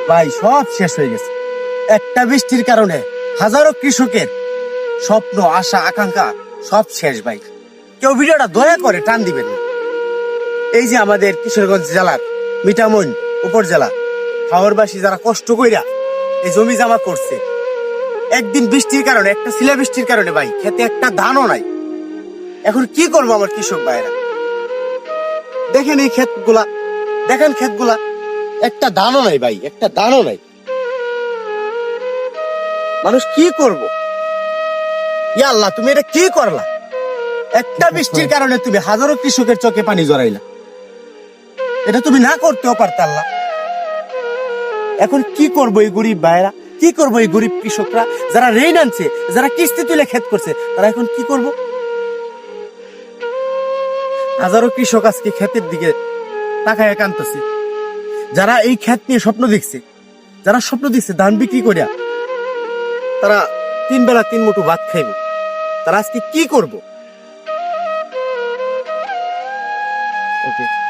ভাই সব শেষ হয়ে গেছে একটা বৃষ্টির কারণে। হাজারো কৃষকের স্বপ্ন, আশা, আকাঙ্ক্ষা সব শেষ ভাই। কেউ ভিডিওটা দয়া করে টান দিবেন না। এই যে আমাদের কিশোরগঞ্জ জেলার মিঠামইন উপজেলা হাওরবাসী যারা কষ্ট কইরা এই জমি জমা করছে, একদিন বৃষ্টির কারণে, একটা শিলা বৃষ্টির কারণে ভাই খেতে একটা ধানও নাই। এখন কি করবো আমার কৃষক ভাইরা? দেখেন এই ক্ষেতগুলা, দেখেন ক্ষেতগুলা, একটা ধানও নাই ভাই, একটা ধানও নাই। মানুষ কি করব? ইয়া আল্লাহ, তুমি এটা কি করলা? একটা বৃষ্টির কারণে তুমি হাজারো কৃষকের চোখে পানি জড়াইলা। এটা তুমি না করতেও পারতে আল্লাহ। এখন কি করবো এই গরিব ভাইরা, কি করবো এই গরিব কৃষকরা যারা ঋণ আনছে, যারা কিস্তি তুলে ক্ষেত করছে, তারা এখন কি করব? হাজারো কৃষক আজকে ক্ষেতের দিকে তাকায় কাঁদতেছে। যারা এই ক্ষেত নিয়ে স্বপ্ন দেখছে, যারা স্বপ্ন দেখছে ধান বিক্রি করিয়া তারা 3 বেলা 3 মুঠো ভাত খাইব, তারা আজকে কি করব? ওকে।